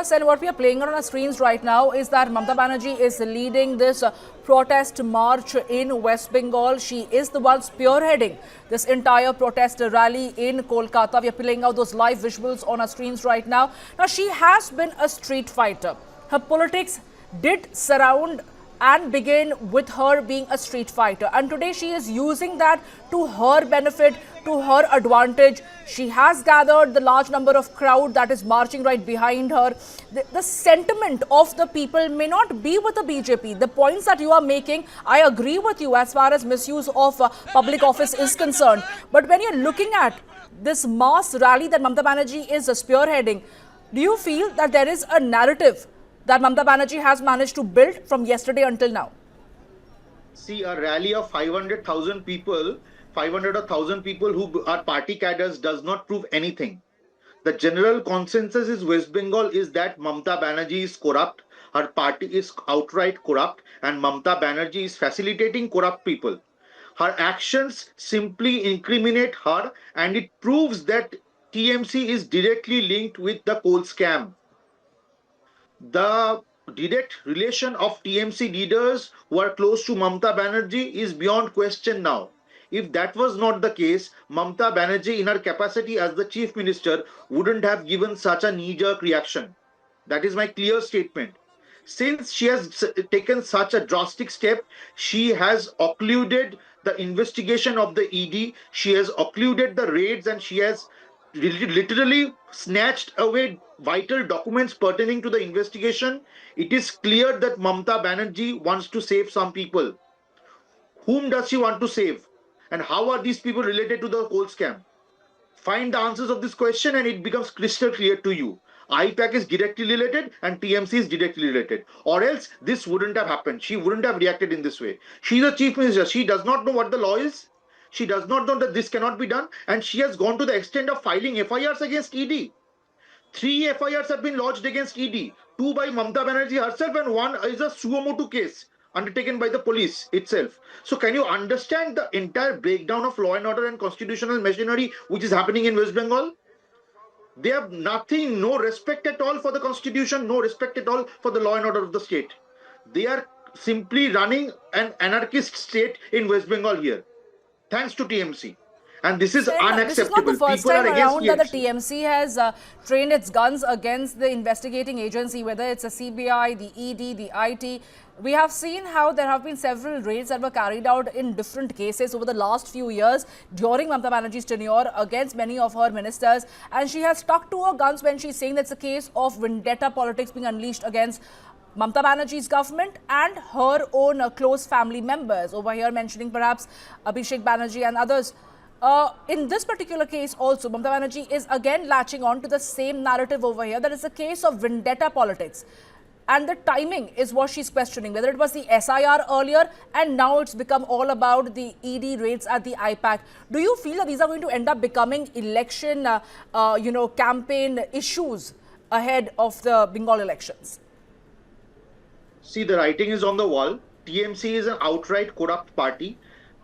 a sense, what we are playing on our screens right now is that Mamata Banerjee is leading this protest march in West Bengal. She is the one spearheading this entire protest rally in Kolkata. We are playing out those live visuals on our screens right now. Now, she has been a street fighter. Her politics did surround and begin with her being a street fighter. And today she is using that to her benefit, to her advantage. She has gathered the large number of crowd that is marching right behind her. The sentiment of the people may not be with the BJP. The points that you are making, I agree with you as far as misuse of public office is concerned. But when you're looking at this mass rally that Mamata Banerjee is spearheading, do you feel that there is a narrative that Mamata Banerjee has managed to build from yesterday until now? See, a rally of 500,000 people, 500 or 1,000 people who are party cadres does not prove anything. The general consensus is West Bengal is that Mamata Banerjee is corrupt, her party is outright corrupt, and Mamata Banerjee is facilitating corrupt people. Her actions simply incriminate her, and it proves that TMC is directly linked with the coal scam. The direct relation of TMC leaders who are close to Mamata Banerjee is beyond question now. If that was not the case, Mamata Banerjee in her capacity as the Chief Minister wouldn't have given such a knee-jerk reaction. That is my clear statement. Since she has taken such a drastic step, she has occluded the investigation of the ED, she has occluded the raids, and she has literally snatched away vital documents pertaining to the investigation. It is clear that Mamata Banerjee wants to save some people. Whom does she want to save? And how are these people related to the coal scam? Find the answers of this question and it becomes crystal clear to you. I-PAC is directly related and TMC is directly related. Or else this wouldn't have happened. She wouldn't have reacted in this way. She's a Chief Minister. She does not know what the law is. She does not know that this cannot be done, and she has gone to the extent of filing FIRs against ED. 3 FIRs have been lodged against ED, 2 by Mamata Banerjee herself, and 1 is a suo motu case undertaken by the police itself. So can you understand the entire breakdown of law and order and constitutional machinery which is happening in West Bengal? They have nothing, no respect at all for the constitution, no respect at all for the law and order of the state. They are simply running an anarchist state in West Bengal here, thanks to TMC. And this is unacceptable. This is not the first time around that the TMC has trained its guns against the investigating agency, whether it's the CBI, the ED, the IT. We have seen how there have been several raids that were carried out in different cases over the last few years during Mamata Banerjee's tenure against many of her ministers. And she has stuck to her guns when she's saying that's a case of vendetta politics being unleashed against Mamata Banerjee's government and her own close family members. Over here mentioning perhaps Abhishek Banerjee and others. In this particular case also, Mamata Banerjee is again latching on to the same narrative over here. That is a case of vendetta politics. And the timing is what she's questioning, whether it was the SIR earlier and now it's become all about the ED raids at the I-PAC. Do you feel that these are going to end up becoming election, campaign issues ahead of the Bengal elections? See, the writing is on the wall. TMC is an outright corrupt party.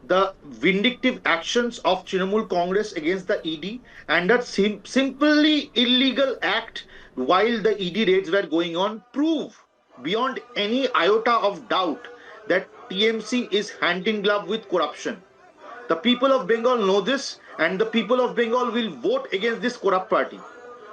The vindictive actions of Trinamool Congress against the ED and that simply illegal act while the ED raids were going on prove beyond any iota of doubt that TMC is hand in glove with corruption. The people of Bengal know this, and the people of Bengal will vote against this corrupt party.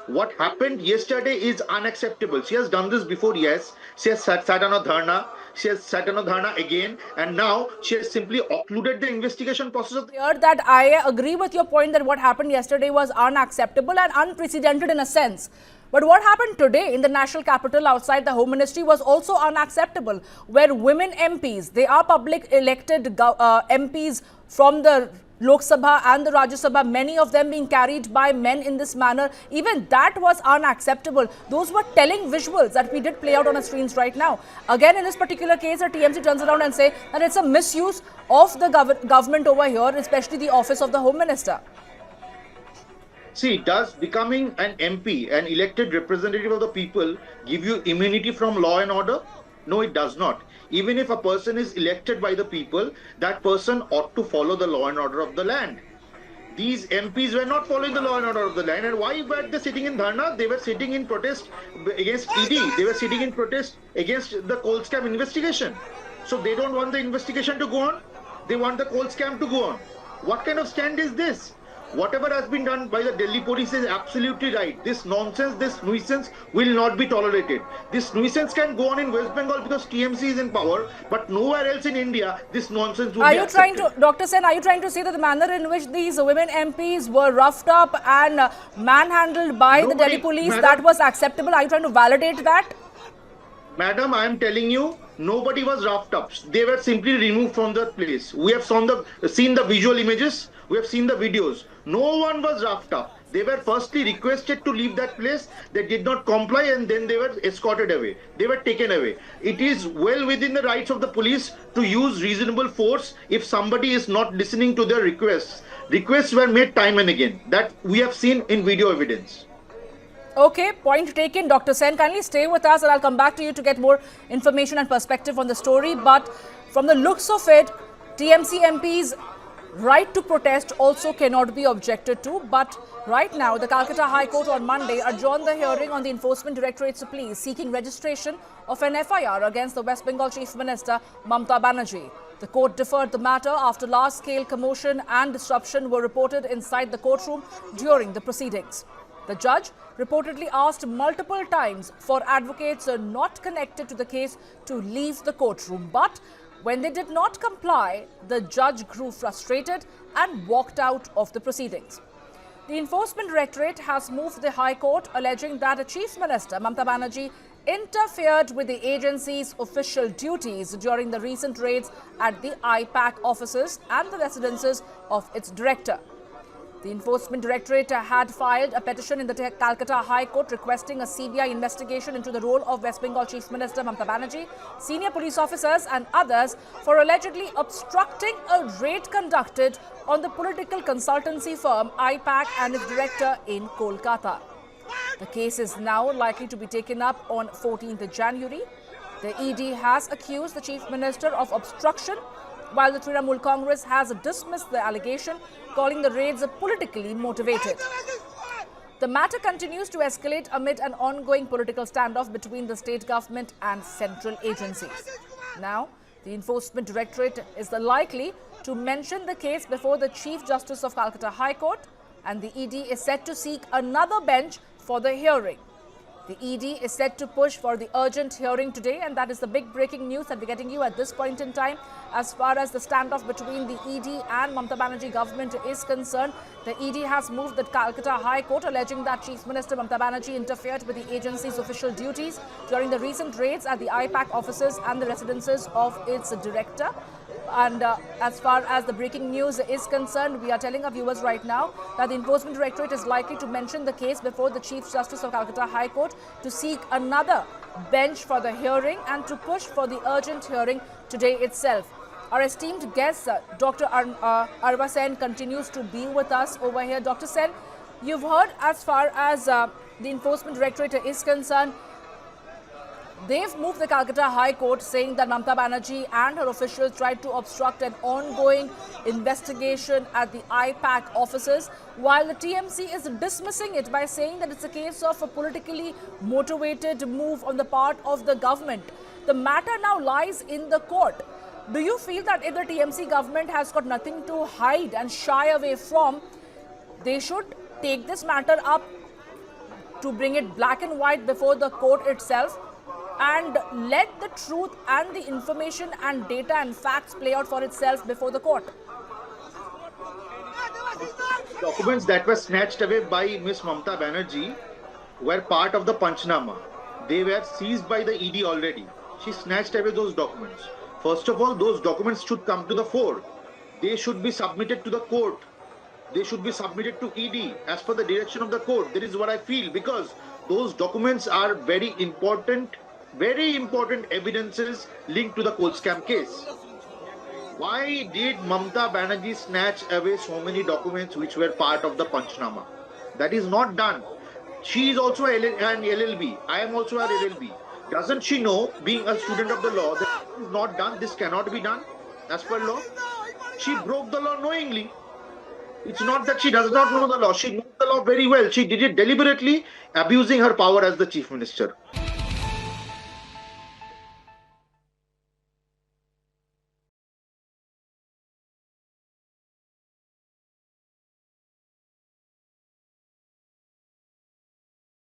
What happened yesterday is unacceptable. She has done this before, yes. She has sat on a dharna. She has sat on a dharna again, and now she has simply occluded the investigation process of that I agree with your point that what happened yesterday was unacceptable and unprecedented in a sense. But what happened today in the national capital outside the Home Ministry was also unacceptable, where women MPs, they are public elected MPs from the Lok Sabha and the Rajya Sabha, many of them being carried by men in this manner. Even that was unacceptable. Those were telling visuals that we did play out on our screens right now. Again, in this particular case, the TMC turns around and say that it's a misuse of the government over here, especially the office of the Home Minister. See, does becoming an MP, an elected representative of the people, give you immunity from law and order? No, it does not. Even if a person is elected by the people, that person ought to follow the law and order of the land. These MPs were not following the law and order of the land. And why were they sitting in dharna? They were sitting in protest against ED. They were sitting in protest against the coal scam investigation. So they don't want the investigation to go on. They want the coal scam to go on. What kind of stand is this? Whatever has been done by the Delhi police is absolutely right. This nonsense, this nuisance will not be tolerated. This nuisance can go on in West Bengal because TMC is in power, but nowhere else in India, this nonsense will be accepted. Dr. Sen, are you trying to say that the manner in which these women MPs were roughed up and manhandled by the Delhi police, madam, that was acceptable? Are you trying to validate that? Madam, I am telling you, nobody was roughed up. They were simply removed from the place. We have seen the visual images. We have seen the videos. No one was roughed up. They were firstly requested to leave that place. They did not comply and then they were escorted away. They were taken away. It is well within the rights of the police to use reasonable force if somebody is not listening to their requests. Requests were made time and again. That we have seen in video evidence. Okay, point taken. Dr. Sen, kindly stay with us and I'll come back to you to get more information and perspective on the story. But from the looks of it, TMC MPs' right to protest also cannot be objected to. But right now, the Kolkata High Court on Monday adjourned the hearing on the Enforcement Directorate's plea seeking registration of an FIR against the West Bengal Chief Minister Mamata Banerjee. The court deferred the matter after large-scale commotion and disruption were reported inside the courtroom during the proceedings. The judge reportedly asked multiple times for advocates not connected to the case to leave the courtroom. But when they did not comply, the judge grew frustrated and walked out of the proceedings. The Enforcement Directorate has moved the High Court, alleging that a Chief Minister, Mamata Banerjee, interfered with the agency's official duties during the recent raids at the I-PAC offices and the residences of its director. The Enforcement Directorate had filed a petition in the Kolkata High Court requesting a CBI investigation into the role of West Bengal Chief Minister Mamata Banerjee, senior police officers and others for allegedly obstructing a raid conducted on the political consultancy firm I-PAC and its director in Kolkata. The case is now likely to be taken up on 14th January. The ED has accused the Chief Minister of obstruction, while the Trinamool Congress has dismissed the allegation, calling the raids politically motivated. The matter continues to escalate amid an ongoing political standoff between the state government and central agencies. Now, the Enforcement Directorate is likely to mention the case before the Chief Justice of Kolkata High Court, and the ED is set to seek another bench for the hearing. The ED is set to push for the urgent hearing today, and that is the big breaking news that we're getting you at this point in time. As far as the standoff between the ED and Mamata Banerjee government is concerned, the ED has moved the Kolkata High Court, alleging that Chief Minister Mamata Banerjee interfered with the agency's official duties during the recent raids at the I-PAC offices and the residences of its director. And as far as the breaking news is concerned, we are telling our viewers right now that the Enforcement Directorate is likely to mention the case before the Chief Justice of Kolkata High Court to seek another bench for the hearing and to push for the urgent hearing today itself. Our esteemed guest, Dr. Arva Sen, continues to be with us over here. Dr. Sen, you've heard as far as the Enforcement Directorate is concerned. They've moved the Kolkata High Court, saying that Mamata Banerjee and her officials tried to obstruct an ongoing investigation at the I-PAC offices, while the TMC is dismissing it by saying that it's a case of a politically motivated move on the part of the government. The matter now lies in the court. Do you feel that if the TMC government has got nothing to hide and shy away from, they should take this matter up to bring it black and white before the court itself and let the truth and the information and data and facts play out for itself before the court? Documents that were snatched away by Ms. Mamata Banerjee were part of the Panchnama. They were seized by the ED already. She snatched away those documents. First of all, those documents should come to the fore. They should be submitted to the court. They should be submitted to ED as per the direction of the court. That is what I feel, because those documents are very important evidences linked to the coal scam case. Why did Mamata Banerjee snatch away so many documents which were part of the Panchnama? That is not done. She is also an LLB. I am also an LLB. Doesn't she know, being a student of the law, that this is not done, this cannot be done as per law? She broke the law knowingly. It's not that she does not know the law. She knows the law very well. She did it deliberately, abusing her power as the chief minister.